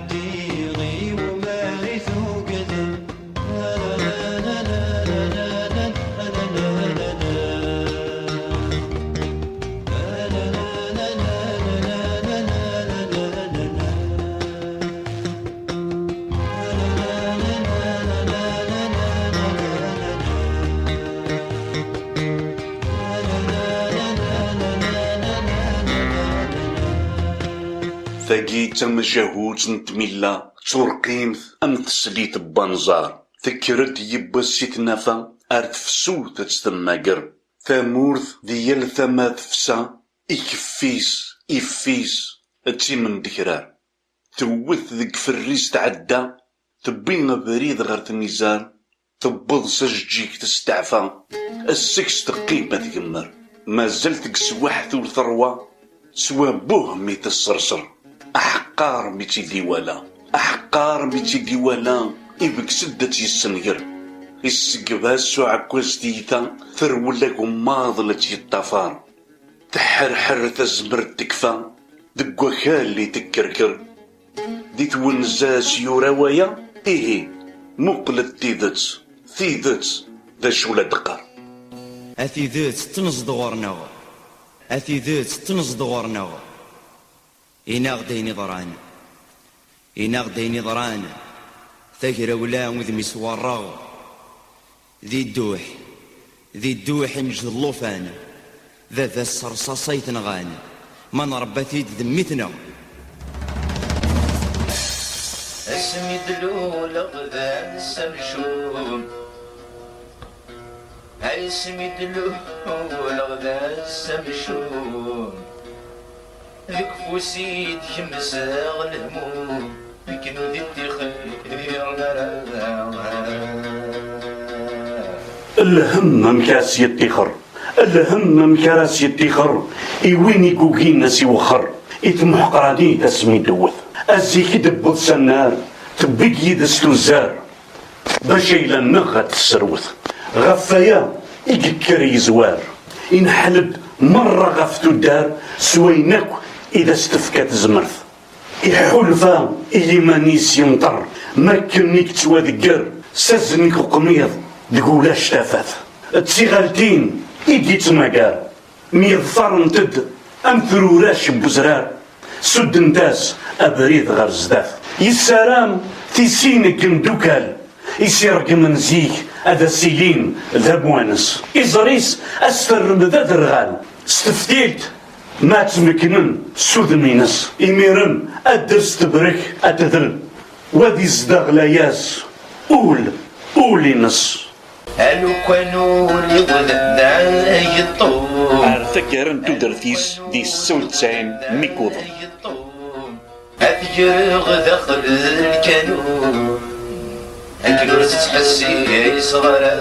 ديغي ومارث كذا ثقي تمجهوت نتميلا تورقيمث أم تسليت بانزار ذكرت يبا السيتنافا أرتفسو تتستماقر ثامورث ديال ثما تفسا إفيس أتي من دكرار توث ذك فريس تعدى تبين بريد غير الميزان تبض سجيك تستعفى السكس تقيمة تقمر ما زلت تقسوح ثور ثروة سوا بوه ميت الصرصر أحقار ميتي دي ولا إبك سدة يسنير السقبها السعكوز ديتا ثرولك وماضلة يطفار تحرحر تزمر تكفى دقوا خالي تكركر دي تونزاس يوراويا إيه مقلت ثيدت ذا شولا دقار أثيذات تنصد غورنا إناغ ديني ضران ثاكرا ولا وذمي سوارغ ذي الدوح نجد اللوفان ذا الصرصاصي تنغان ما نربثي ذمتنا اسمي دلول غدا السمشوم اسمي دلول غدا السمشوم ذك فوسيد يمساغ الهموم لكن ذي خير الهم مكاس يتيخر إوين يقوقين ناس يوخر يتمح قرادي تسمي دوث أزيك دبض سنار تبقي يدستو الزار باش إلا نغت السروث غفايا يككر يزوار ينحلب مرة غفتو الدار سويناك إذا استفكت زمرث يحلفا إلي مانيس يمطر ما كنيك تواذكر سازنيك قميض تقولاش تافث تسيغالتين إيدي تماقار ميظفر نتد أم ثروراش بوزرار سد نتاس أبريد غير زداف يسارام تيسينك ندوكال يسيرك من زيك هذا سيلين ذا بوانس إزريس أستر ذا درغال استفتيت ما تمكنن سود مينس إميرن أدرس تبرك أتذل وذي زداغ لاياس قولي نص ألو كانوا لغدا يطوم عرفتك يا رنتو درتيس دي السول تسعين ميكوضا أذجر داخل الكانون أنت تحسي صغرا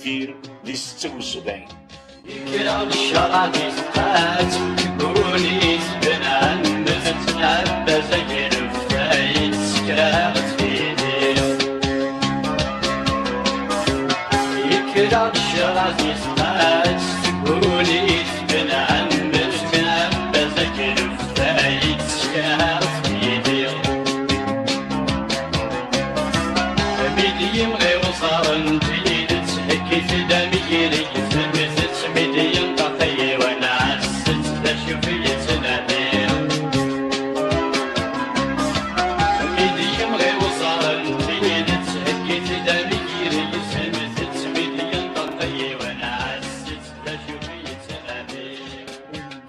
الدفير دي 76 يكرم الشرع يسقات تقولي بنان متتنبى زي الفايت سكرات فيدي يكرم الشرع يسقات تقولي بنان متتنبى زي الفايت سكرات فيدي ميديم غير وصار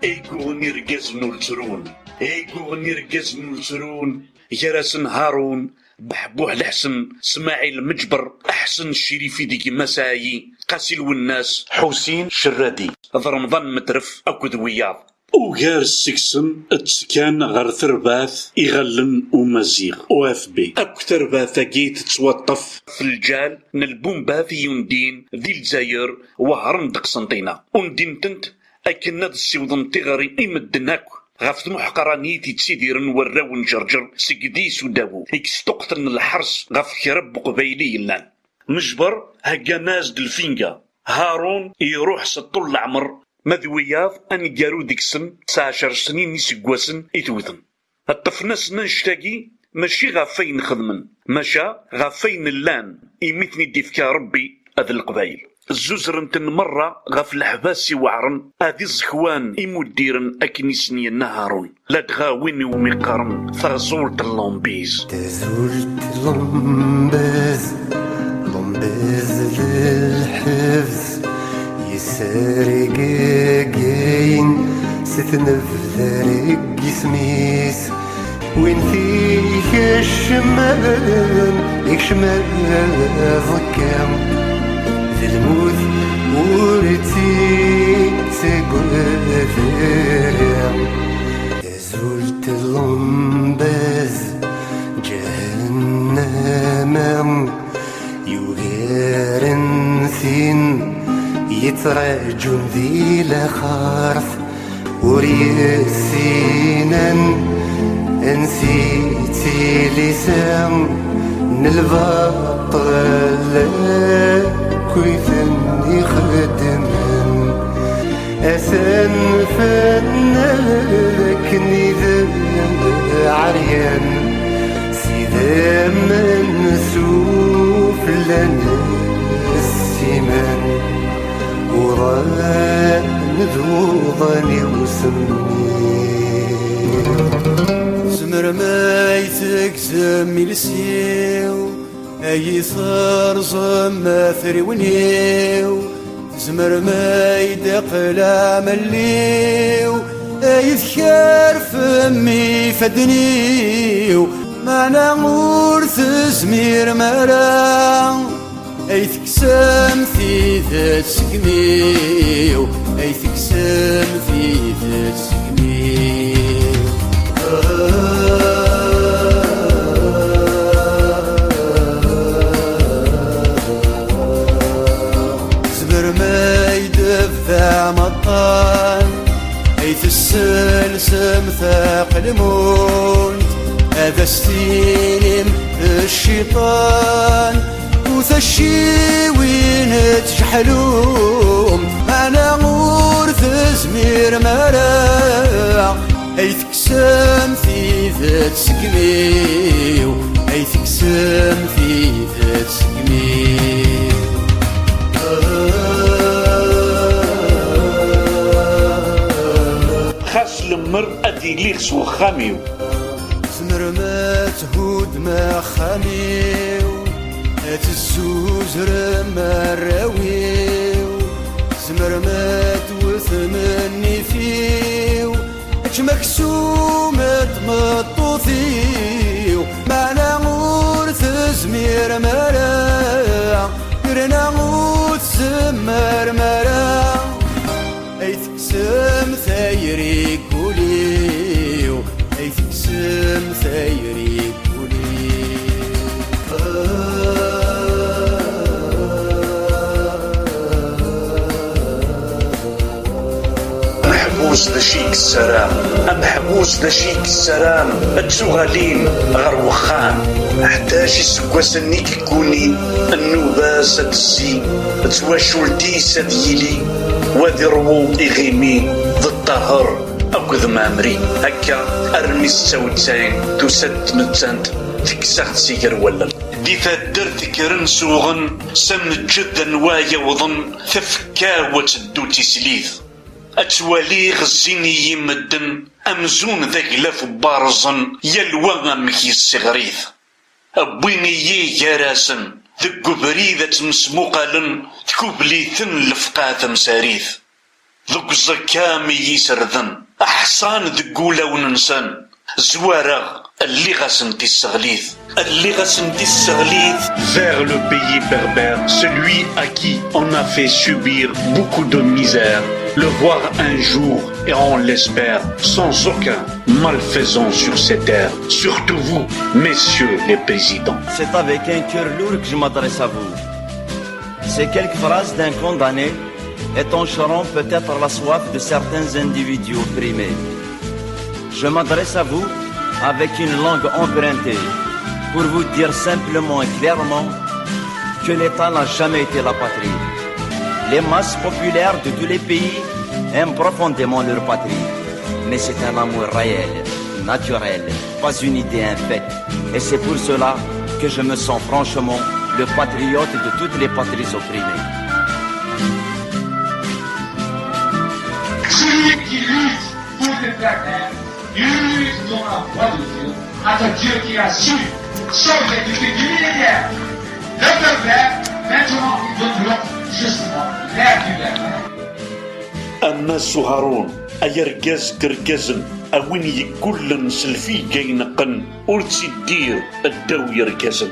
يكون يرقز نولترون غني رقاز نسرون يراسن هارون بحبوح الحسن اسماعيل مجبر احسن الشريفي ديك مساعي قاسي الوناس حسين شرادي رمضان مترف اكد وياض وغير السكسن اتسكان غير ثرباث يغلن ومزيغ او اف بي اكو ثرباث كي تتوطف في الجال نلبوم باثي يندين ذي الجزائر وهرن دقسنطينة وندين تنت اكن هاد السيوضن تغري يمدناك غاف محقرانيتي تسيديرن وراون جرجر سكديس وداو يكستقتن الحرس غاف كرب قبيلي لان مجبر هكا ناس دلفينكا هارون يروح سطول العمر مذوياض ان قالوا ديك سن 19 سنين يسقواسن يتوثن الطفناس نشتاقي ماشي غافين خدمن ماشا غافين اللان يميتني ديفكا ربي هذا القبايل الزوزرنتن مرة غاف الحباس وعرن هذي الزخوان يمديرن اكني سنيا نهارون لا تغاوين ومقارن ثغزولت اللومبيز تزولت اللومبيز لومبيز للحفظ يسارق قاين ستنفذارق سميس وين فيك الشمال يكشمال ضكام ذي الموت ورتي تقول ثيرام تزولت اللومباز جهنم يغيرن ثين يتراجون ذي لخارف وريسينا نسيتي لسان البطل كيفني خدمن أسن فنك نذا عريان سيدا منسوف لنا السمان وران ذوضني وسمي زمر ما يتكزم السيو اي ثار زم ثريونيو زمر ما يدقلا مليو اي ثكار فمي فدنيو ما نغور تزمير مرا اي تكسم في ذات سقميو اي تكسم في ذات سقميو زبر ما يدفع مطان اي تسلسم ثاقل موت هذا استلم الشيطان وثشي وين تجحلوم انا غور تزمير مرا اي تكسم في ذات سقميو اي تكسم في ذات سقميو خاص المر ادي ليغس وخاميو زمر ما تهود ما خاميو تزوز رما الراويو زمر ما توث مني فيو اش مكسومة مطوثيو ما نغور تزمير مرا كرنا غوث زمر مرا اي تكسم ثايري قوليو اي تكسم ثايري محبوس لشيك السلام محبوس لشيك السلام اتسوغالين غير وخان حتاش يسكواس النيك كوني النوباس تسي تسواشولتي سديلي وذي رمو إغيمي ذي الطهر أكذ مامري هكا أرمي السوتين تسد متسانت تكساخت سيجر ولل دي ثادر ذكرن سوغن سن جدا وايا وظن ثفكا وتدو تسليث أتوالي غزيني يمدن أمزون ذاك لاف بارزن يلوى أمكي السغريث أبويني ياراسن ذك بريدة مسموقالن تكوبليثن لفقاث مساريث ذك زكامي يسرذن أحسان ذقولا وننسان زوارغ اللي غاسنتي السغليث vers le pays berbère, celui à qui on a fait subir beaucoup de misère, le voir un jour, et on l'espère, sans aucun malfaisant sur ces terres, surtout vous, messieurs les présidents. C'est avec un cœur lourd que je m'adresse à vous. Ces quelques phrases d'un condamné étancheront peut-être la soif de certains individus opprimés. Je m'adresse à vous avec une langue empruntée pour vous dire simplement et clairement que l'État n'a jamais été la patrie. Les masses populaires de tous les pays aiment profondément leur patrie, mais c'est un amour réel, naturel, pas une idée infecte. Et c'est pour cela que je me sens franchement le patriote de toutes les patries opprimées. Celui qui lutte pour le peuple, use dans la voie de Dieu, à Dieu qui a su sauver depuis du millénaire le peuple. Maintenant, nous devons justement l'air du peuple. الناس هارون أيرجاز قرقزن أوين يقولن سلفي جاي نقن ورتسي الدير الداو يركزن